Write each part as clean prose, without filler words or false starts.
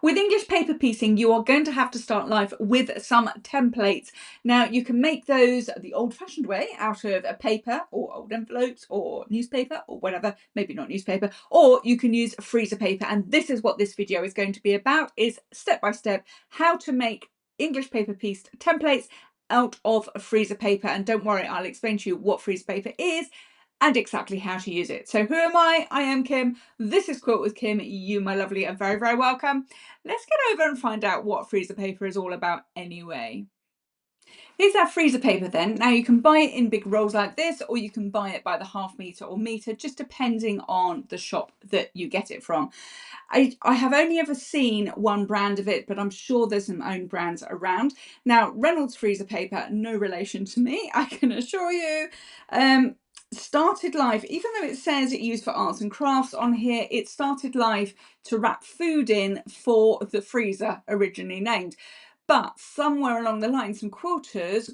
With English paper piecing, you are going to have to start life with some templates. Now, you can make those the old-fashioned way out of a paper or old envelopes or newspaper or whatever, maybe not newspaper, or you can use freezer paper. And this is what this video is going to be about, is step by step how to make English paper pieced templates out of freezer paper. And don't worry, I'll explain to you what freezer paper is and exactly how to use it. So who am I? I am Kim. This is Quilt with Kim. You, my lovely, are very, very welcome. Let's get over and find out what freezer paper is all about anyway. Here's our freezer paper then. Now you can buy it in big rolls like this, or you can buy it by the ½ meter or meter, just depending on the shop that you get it from. I have only ever seen one brand of it, but I'm sure there's some own brands around. Now, Reynolds freezer paper, no relation to me, I can assure you. Started life, even though it says it used for arts and crafts on here, it started life to wrap food in for the freezer originally named. But somewhere along the line, some quilters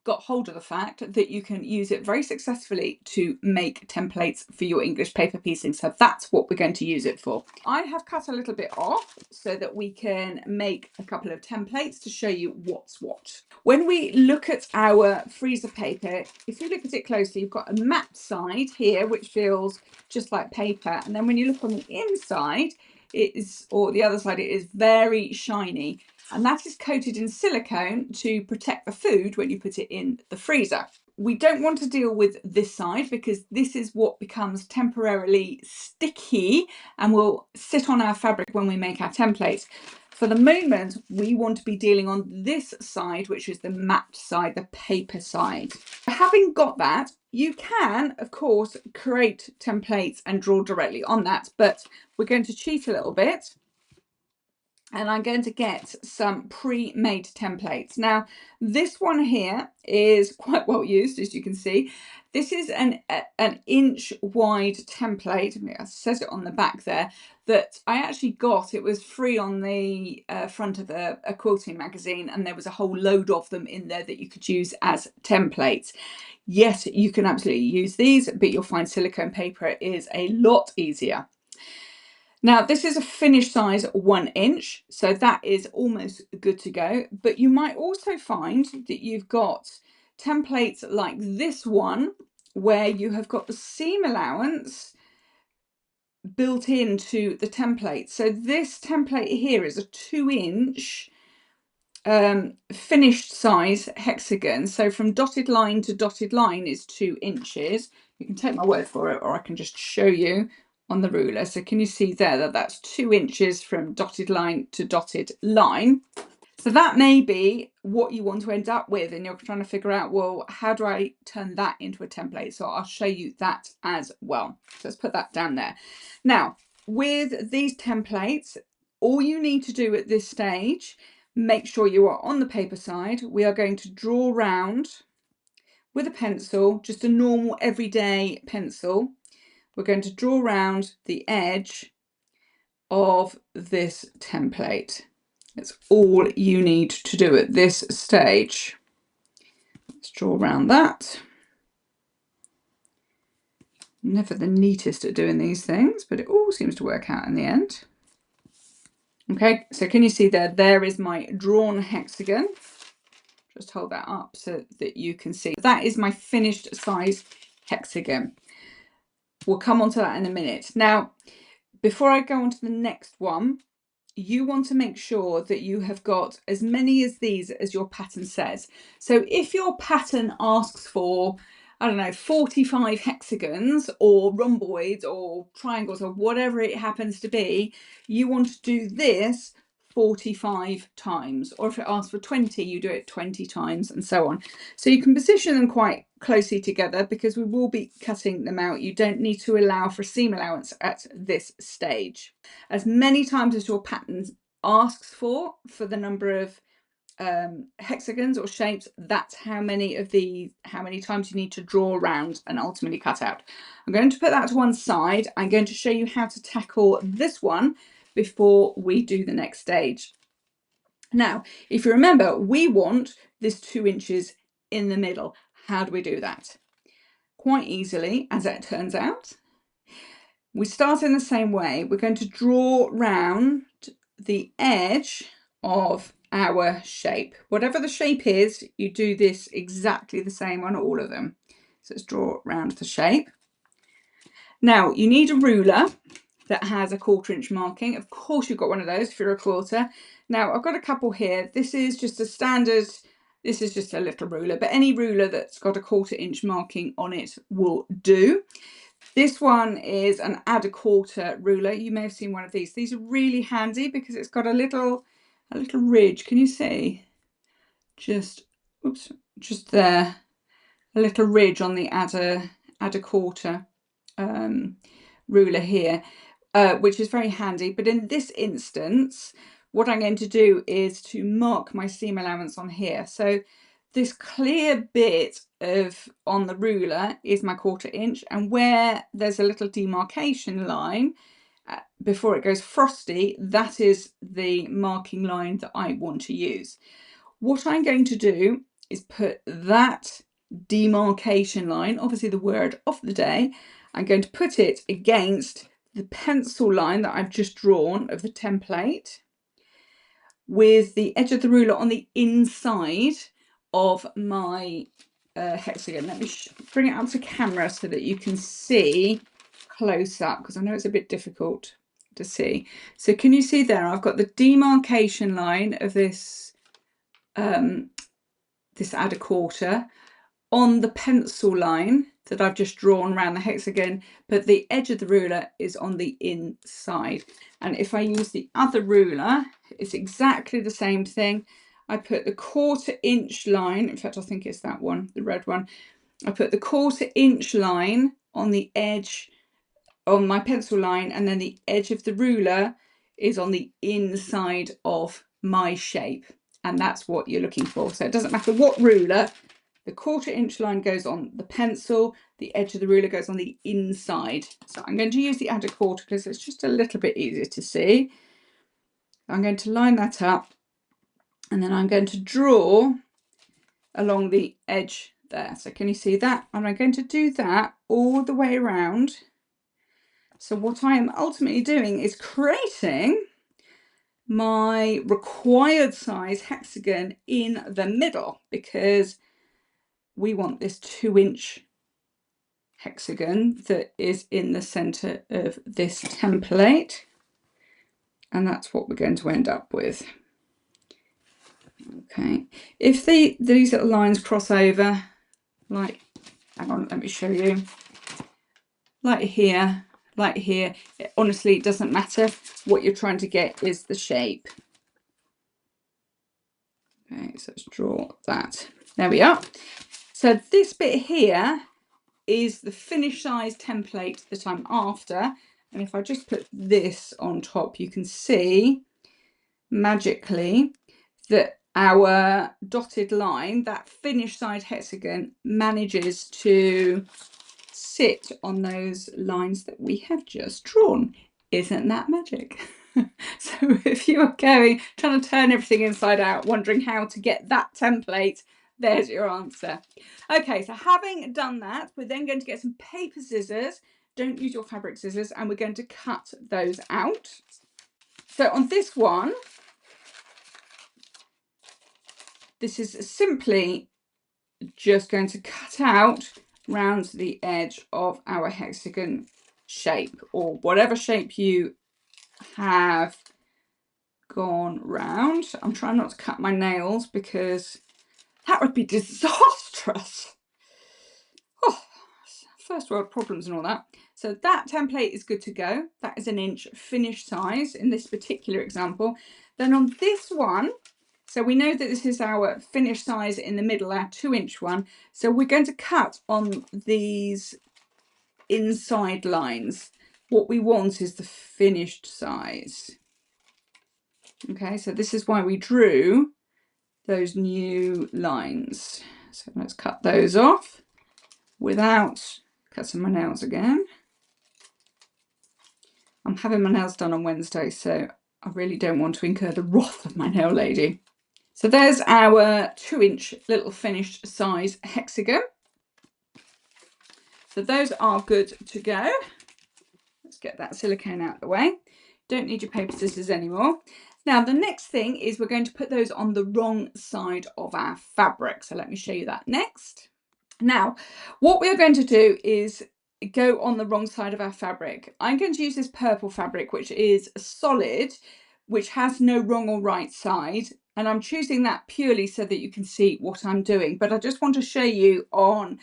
got hold of the fact that you can use it very successfully to make templates for your English paper piecing. So that's what we're going to use it for. I have cut a little bit off so that we can make a couple of templates to show you what's what. When we look at our freezer paper, if you look at it closely, you've got a matte side here, which feels just like paper. And then when you look on the inside, it is, or the other side, it is very shiny. And that is coated in silicone to protect the food when you put it in the freezer. We don't want to deal with this side because this is what becomes temporarily sticky and will sit on our fabric when we make our templates. For the moment, we want to be dealing on this side, which is the matte side, the paper side. Having got that, you can, of course, create templates and draw directly on that, but we're going to cheat a little bit. And I'm going to get some pre-made templates. Now, this one here is quite well used, as you can see. This is an inch wide template. It says it on the back there, that I actually got. It was free on the front of a quilting magazine, and there was a whole load of them in there that you could use as templates. Yes, you can absolutely use these, but you'll find silicone paper is a lot easier. Now, this is a finished size 1 inch, so that is almost good to go. But you might also find that you've got templates like this one, where you have got the seam allowance built into the template. So this template here is a 2 inch finished size hexagon. So from dotted line to dotted line is 2 inches. You can take my word for it, or I can just show you on the ruler. So can you see there that that's 2 inches from dotted line to dotted line? So that may be what you want to end up with, and you're trying to figure out, well, how do I turn that into a template? So I'll show you that as well. So let's put that down there. Now, with these templates, all you need to do at this stage, make sure you are on the paper side. We are going to draw round with a pencil, just a normal everyday pencil. We're going to draw around the edge of this template. That's all you need to do at this stage. Let's draw around that. Never the neatest at doing these things, but it all seems to work out in the end. Okay, so can you see there? There is my drawn hexagon. Just hold that up so that you can see. That is my finished size hexagon. We'll come on to that in a minute. Now, before I go on to the next one, you want to make sure that you have got as many as these as your pattern says. So if your pattern asks for, I don't know, 45 hexagons or rhomboids or triangles or whatever it happens to be, you want to do this 45 times. Or if it asks for 20, you do it 20 times and so on. So you can position them quite closely together because we will be cutting them out. You don't need to allow for seam allowance at this stage. As many times as your pattern asks for the number of hexagons or shapes, that's how many times you need to draw around and ultimately cut out. I'm going to put that to one side. I'm going to show you how to tackle this one before we do the next stage. Now, if you remember, we want this 2 inches in the middle. How do we do that? Quite easily, as it turns out. We start in the same way. We're going to draw round the edge of our shape. Whatever the shape is, you do this exactly the same on all of them. So let's draw around the shape. Now you need a ruler that has a 1/4 inch marking. Of course you've got one of those if you're a quilter. Now I've got a couple here. This is just a standard, this is just a little ruler, but any ruler that's got a 1/4 inch marking on it will do. This one is an add a 1/4 ruler. You may have seen one of these. These are really handy because it's got a little ridge. Can you see? Just, oops, just there. A little ridge on the add a 1/4 ruler here, which is very handy. But in this instance, what I'm going to do is to mark my seam allowance on here. So this clear bit of on the ruler is my 1/4 inch, and where there's a little demarcation line before it goes frosty, that is the marking line that I want to use. What I'm going to do is put that demarcation line, obviously the word of the day, I'm going to put it against the pencil line that I've just drawn of the template, with the edge of the ruler on the inside of my hexagon. Let me bring it up to camera so that you can see close up, because I know it's a bit difficult to see. So can you see there? I've got the demarcation line of this this add a 1/4 on the pencil line that I've just drawn around the hexagon, but the edge of the ruler is on the inside. And if I use the other ruler, it's exactly the same thing. I put the 1/4 inch line, in fact I think it's that one, the red one. I put the 1/4 inch line on the edge on my pencil line, and then the edge of the ruler is on the inside of my shape, and that's what you're looking for. So it doesn't matter what ruler, the 1/4 inch line goes on the pencil, the edge of the ruler goes on the inside. So I'm going to use the add a 1/4 because it's just a little bit easier to see. I'm going to line that up, and then I'm going to draw along the edge there. So can you see that? And I'm going to do that all the way around. So what I am ultimately doing is creating my required size hexagon in the middle, because we want this 2 inch hexagon that is in the center of this template, and that's what we're going to end up with. Okay, if these little lines cross over, like, hang on, let me show you, like here, it honestly doesn't matter. What you're trying to get is the shape. Okay, so let's draw that. There we are. So this bit here is the finished size template that I'm after, and if I just put this on top, you can see magically that our dotted line, that finished size hexagon, manages to sit on those lines that we have just drawn. Isn't that magic? So if you are trying to turn everything inside out, wondering how to get that template, there's your answer. Okay, so having done that, we're then going to get some paper scissors. Don't use your fabric scissors, and we're going to cut those out. So on this one, this is simply just going to cut out round the edge of our hexagon shape, or whatever shape you have gone round. I'm trying not to cut my nails because that would be disastrous. Oh, first world problems and all that. So that template is good to go. That is 1 inch finished size in this particular example. Then on this one, so we know that this is our finished size in the middle, our 2 inch one. So we're going to cut on these inside lines. What we want is the finished size. Okay, so this is why we drew those new lines. So let's cut those off without cutting my nails again. I'm having my nails done on Wednesday, so I really don't want to incur the wrath of my nail lady. So there's our 2 inch little finished size hexagon. So those are good to go. Let's get that silicone out of the way. Don't need your paper scissors anymore. Now the next thing is we're going to put those on the wrong side of our fabric. So let me show you that next. Now, what we're going to do is go on the wrong side of our fabric. I'm going to use this purple fabric, which is solid, which has no wrong or right side. And I'm choosing that purely so that you can see what I'm doing. But I just want to show you on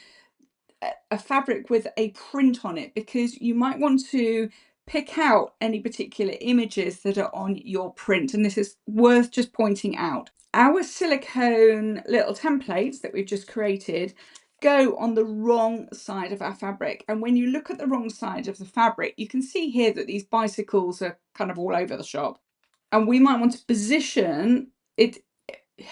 a fabric with a print on it, because you might want to pick out any particular images that are on your print. And this is worth just pointing out. Our silicone little templates that we've just created go on the wrong side of our fabric. And when you look at the wrong side of the fabric, you can see here that these bicycles are kind of all over the shop. And we might want to position it.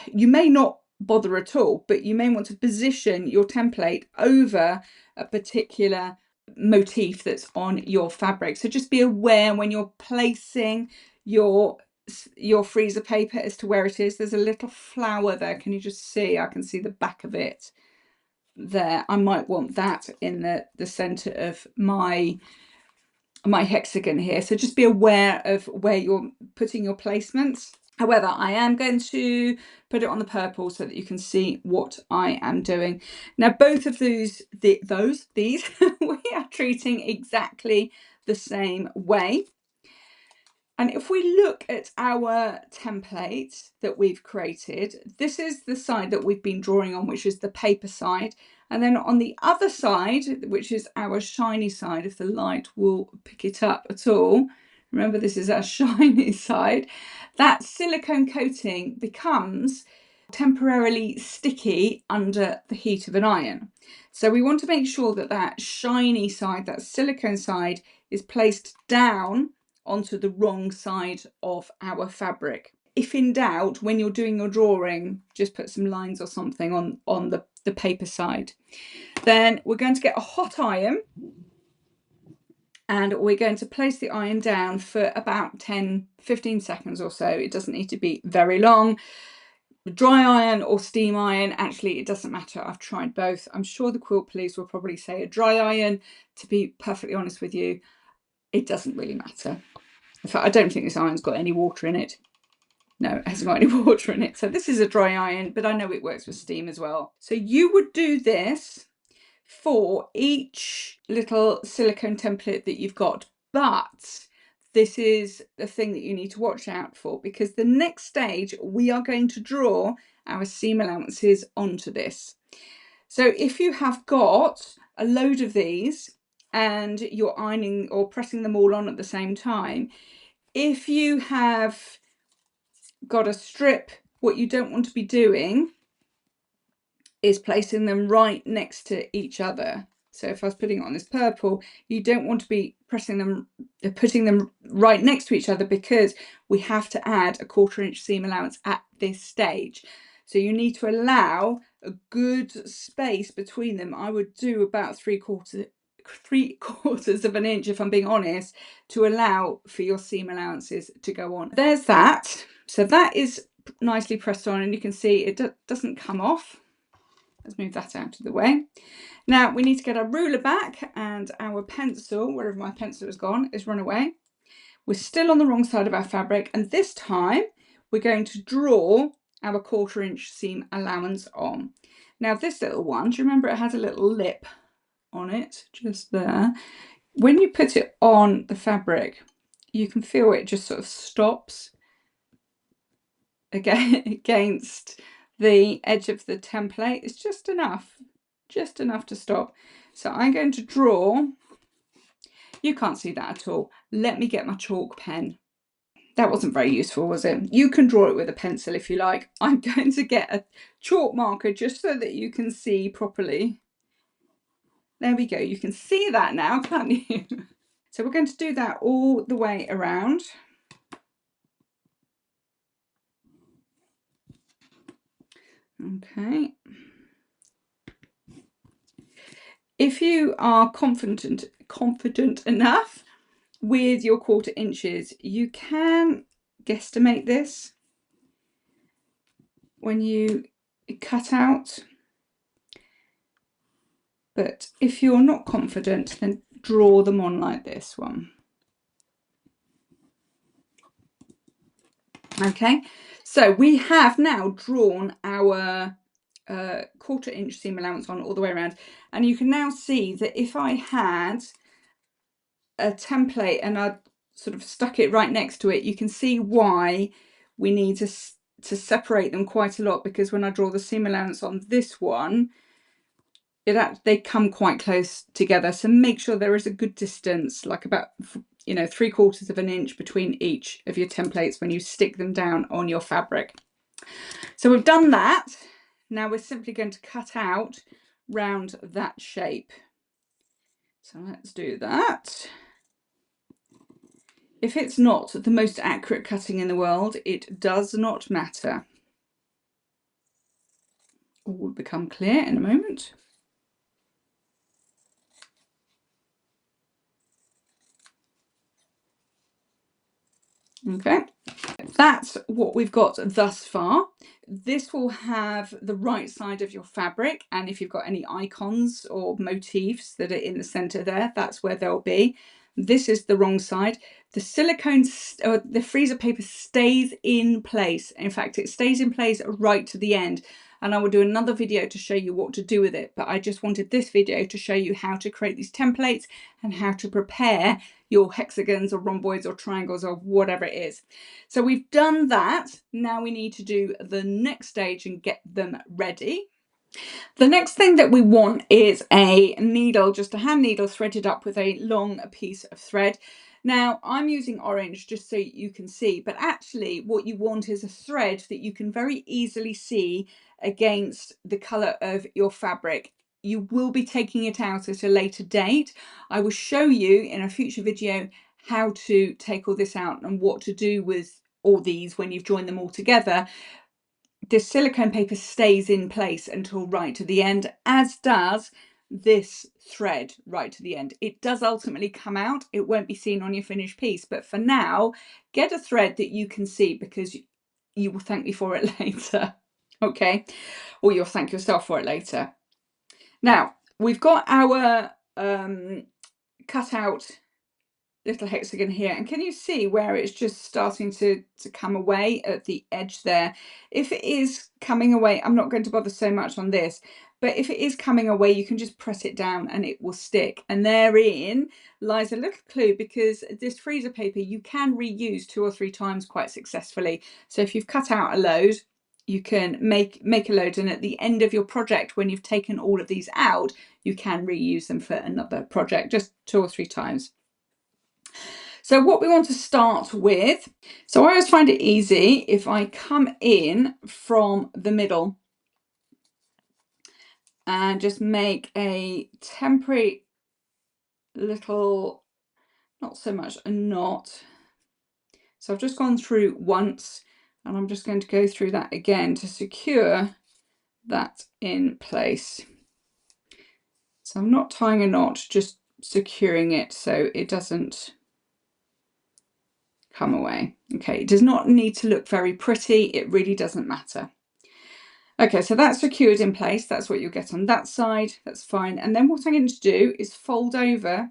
You may not bother at all, but you may want to position your template over a particular motif that's on your fabric. So just be aware when you're placing your freezer paper as to where it is. There's a little flower there. Can you just see? I can see the back of it there. I might want that in the center of my hexagon here. So just be aware of where you're putting your placements. However, I am going to put it on the purple so that you can see what I am doing. Now, both of these we are treating exactly the same way. And if we look at our template that we've created, this is the side that we've been drawing on, which is the paper side. And then on the other side, which is our shiny side, if the light will pick it up at all, remember this is our shiny side, that silicone coating becomes temporarily sticky under the heat of an iron. So we want to make sure that that shiny side, that silicone side, is placed down onto the wrong side of our fabric. If in doubt, when you're doing your drawing, just put some lines or something on the paper side. Then we're going to get a hot iron, and we're going to place the iron down for about 10-15 seconds or so. It doesn't need to be very long. Dry iron or steam iron, actually it doesn't matter. I've tried both. I'm sure the quilt police will probably say a dry iron. To be perfectly honest with you, it doesn't really matter. In fact, I don't think this iron's got any water in it. No, it hasn't got any water in it. So this is a dry iron, but I know it works with steam as well. So you would do this for each little silicone template that you've got, but this is the thing that you need to watch out for, because the next stage we are going to draw our seam allowances onto this. So if you have got a load of these and you're ironing or pressing them all on at the same time, if you have got a strip, what you don't want to be doing is placing them right next to each other. So if I was putting it on this purple, you don't want to be putting them right next to each other, because we have to add a 1/4 inch seam allowance at this stage. So you need to allow a good space between them. I would do about 3/4 of an inch, if I'm being honest, to allow for your seam allowances to go on. There's that. So that is nicely pressed on, and you can see it doesn't come off. Let's move that out of the way. Now we need to get our ruler back, and our pencil, wherever my pencil has gone, is run away. We're still on the wrong side of our fabric, and this time we're going to draw our 1/4 inch seam allowance on. Now this little one, do you remember it has a little lip on it just there? When you put it on the fabric, you can feel it just sort of stops against the edge of the template. It's just enough to stop. So I'm going to draw. You can't see that at all. Let me get my chalk pen. That wasn't very useful, was it? You can draw it with a pencil if you like. I'm going to get a chalk marker just so that you can see properly. There we go. You can see that now, can't you? So we're going to do that all the way around. Okay. If you are confident enough with your 1/4 inches, you can guesstimate this when you cut out. But if you're not confident, then draw them on like this one. Okay, so we have now drawn our 1/4 inch seam allowance on all the way around, and you can now see that if I had a template and I sort of stuck it right next to it, you can see why we need to separate them quite a lot, because when I draw the seam allowance on this one, they come quite close together. So make sure there is a good distance, like about 3/4 of an inch between each of your templates when you stick them down on your fabric. So we've done that. Now we're simply going to cut out round that shape. So let's do that. If it's not the most accurate cutting in the world, it does not matter. All will become clear in a moment. Okay, that's what we've got thus far. This will have the right side of your fabric, and if you've got any icons or motifs that are in the center there, that's where they'll be. This is the wrong side. The silicone or the freezer paper stays in place. In fact, it stays in place right to the end, and I will do another video to show you what to do with it, but I just wanted this video to show you how to create these templates and how to prepare your hexagons or rhomboids or triangles or whatever it is. So we've done that. Now we need to do the next stage and get them ready. The next thing that we want is a needle, just a hand needle threaded up with a long piece of thread. Now I'm using orange just so you can see, but actually what you want is a thread that you can very easily see against the colour of your fabric. You will be taking it out at a later date. I will show you in a future video how to take all this out and what to do with all these when you've joined them all together. This silicone paper stays in place until right to the end, as does this thread right to the end. It does ultimately come out. It won't be seen on your finished piece, but for now, get a thread that you can see, because you will thank me for it later. Okay, or you'll thank yourself for it later. Now we've got our cut out little hexagon here, and can you see where it's just starting to come away at the edge there? If it is coming away, I'm not going to bother so much on this, but if it is coming away, you can just press it down and it will stick. And therein lies a little clue, because this freezer paper you can reuse 2 or 3 times quite successfully. So if you've cut out a load, you can make a load, and at the end of your project, when you've taken all of these out, you can reuse them for another project, just 2 or 3 times. So what we want to start with, so I always find it easy if I come in from the middle and just make a temporary little, not so much a knot. So I've just gone through once, and I'm just going to go through that again to secure that in place. So I'm not tying a knot, just securing it so it doesn't come away. Okay, it does not need to look very pretty, it really doesn't matter. Okay, so that's secured in place. That's what you'll get on that side. That's fine. And then what I'm going to do is fold over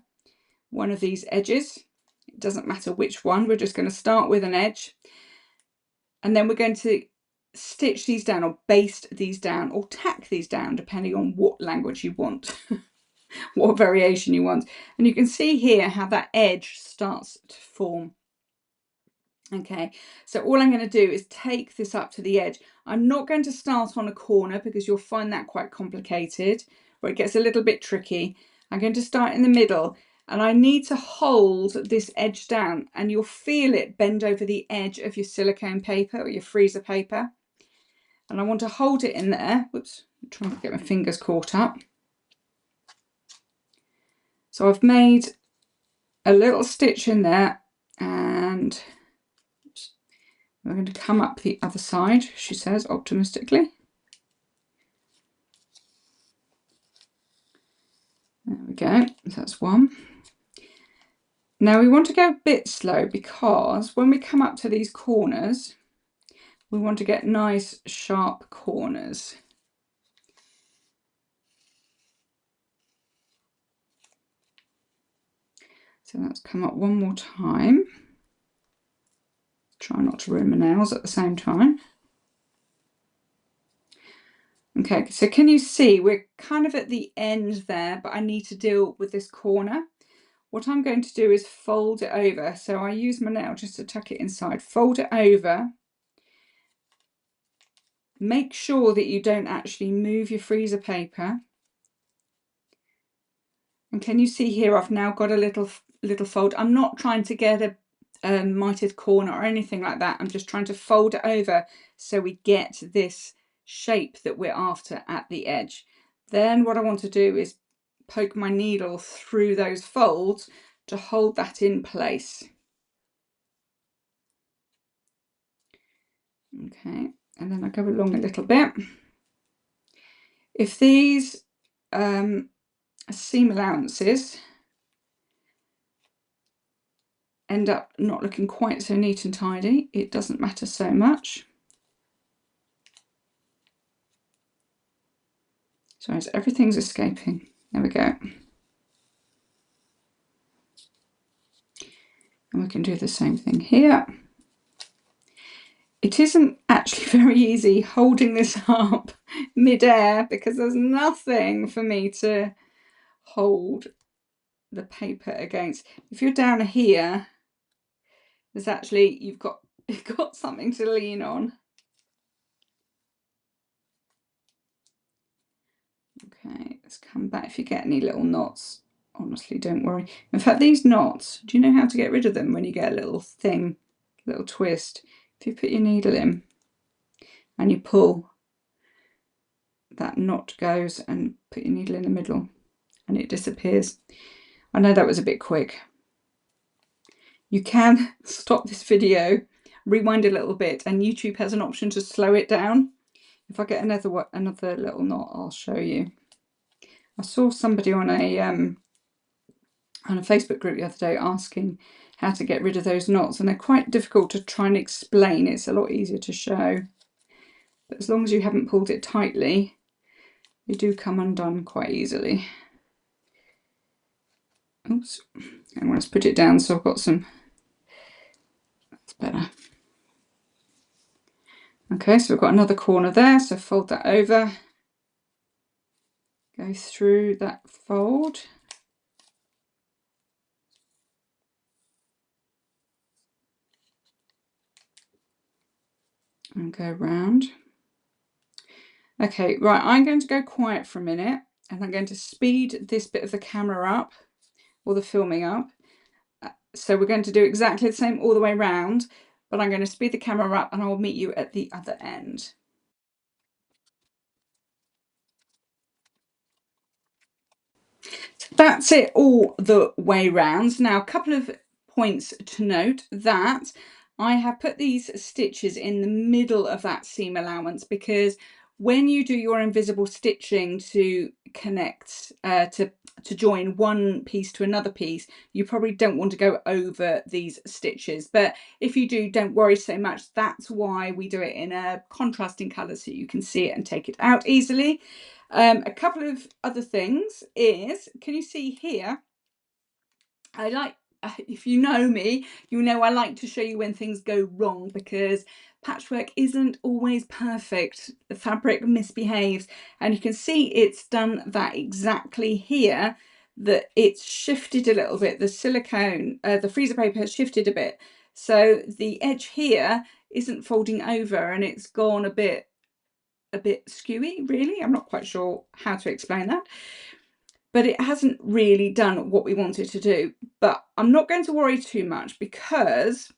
one of these edges. It doesn't matter which one. We're just going to start with an edge, and then we're going to stitch these down, or baste these down, or tack these down, depending on what language you want, what variation you want. And you can see here how that edge starts to form. Okay, so all I'm going to do is take this up to the edge. I'm not going to start on a corner, because you'll find that quite complicated, or it gets a little bit tricky. I'm going to start in the middle, and I need to hold this edge down, and you'll feel it bend over the edge of your silicone paper or your freezer paper. And I want to hold it in there. Whoops, I'm trying to get my fingers caught up. So I've made a little stitch in there, and we're going to come up the other side, she says optimistically. There we go, that's one. Now we want to go a bit slow, because when we come up to these corners, we want to get nice sharp corners. So let's come up one more time. Try not to ruin my nails at the same time. Okay, so can you see we're kind of at the end there, but I need to deal with this corner. What I'm going to do is fold it over. So I use my nail just to tuck it inside. Fold it over. Make sure that you don't actually move your freezer paper. And can you see here I've now got a little fold. I'm not trying to get a mitered corner or anything like that. I'm just trying to fold it over so we get this shape that we're after at the edge. Then what I want to do is poke my needle through those folds to hold that in place. Okay, and then I go along a little bit. If these seam allowances end up not looking quite so neat and tidy, it doesn't matter so much. So as everything's escaping, there we go. And we can do the same thing here. It isn't actually very easy holding this up mid-air because there's nothing for me to hold the paper against. If you're down here, there's actually, you've got something to lean on. Okay, let's come back. If you get any little knots, honestly, don't worry. In fact, these knots, do you know how to get rid of them when you get a little thing, little twist? If you put your needle in and you pull, that knot goes, and put your needle in the middle and it disappears. I know that was a bit quick. You can stop this video, rewind a little bit, and YouTube has an option to slow it down. If I get another little knot, I'll show you. I saw somebody on a Facebook group the other day asking how to get rid of those knots, and they're quite difficult to try and explain. It's a lot easier to show, but as long as you haven't pulled it tightly, they do come undone quite easily. Oops, and let's put it down so I've got some, that's better. Okay, so we've got another corner there, so fold that over, go through that fold, and go round. Okay, right, I'm going to go quiet for a minute, and I'm going to speed this bit of the camera up, or the filming up. So we're going to do exactly the same all the way around, but I'm going to speed the camera up and I will meet you at the other end. That's it all the way round. Now, a couple of points to note: that I have put these stitches in the middle of that seam allowance because when you do your invisible stitching to connect, to join one piece to another piece, you probably don't want to go over these stitches. But if you do, don't worry so much. That's why we do it in a contrasting colour so you can see it and take it out easily. A couple of other things is, can you see here, I like, if you know me, you know I like to show you when things go wrong, because patchwork isn't always perfect. The fabric misbehaves, and you can see it's done that exactly here, that it's shifted a little bit. The silicone, the freezer paper has shifted a bit. So the edge here isn't folding over and it's gone a bit skewy, really. I'm not quite sure how to explain that, but it hasn't really done what we wanted to do. But I'm not going to worry too much, because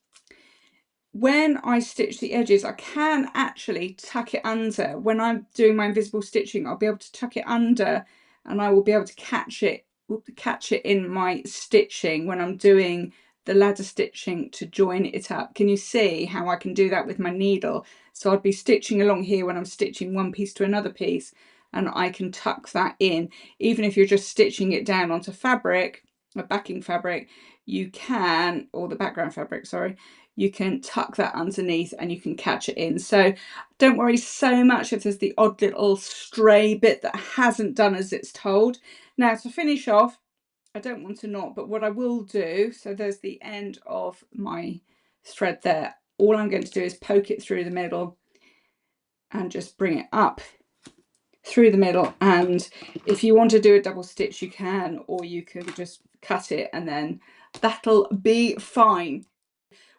when I stitch the edges, I can actually tuck it under. When I'm doing my invisible stitching, I'll be able to tuck it under and I will be able to catch it in my stitching when I'm doing the ladder stitching to join it up. Can you see how I can do that with my needle? So I'd be stitching along here when I'm stitching one piece to another piece, and I can tuck that in. Even if you're just stitching it down onto fabric, a backing fabric, you can, or the background fabric, sorry, you can tuck that underneath and you can catch it in. So don't worry so much if there's the odd little stray bit that hasn't done as it's told. Now, to finish off, I don't want to knot, but what I will do, so there's the end of my thread there. all I'm going to do is poke it through the middle and just bring it up through the middle. And if you want to do a double stitch, you can, or you could just cut it and then that'll be fine.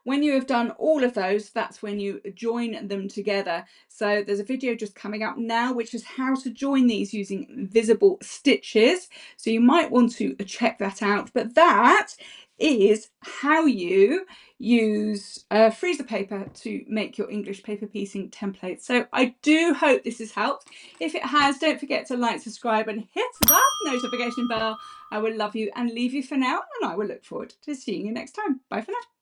When you have done all of those, that's when you join them together. So there's a video just coming up now, which is how to join these using visible stitches. So you might want to check that out. But that is how you use freezer paper to make your English paper piecing template. So I do hope this has helped. If it has, don't forget to like, subscribe and hit that notification bell. I will love you and leave you for now, and I will look forward to seeing you next time. Bye for now.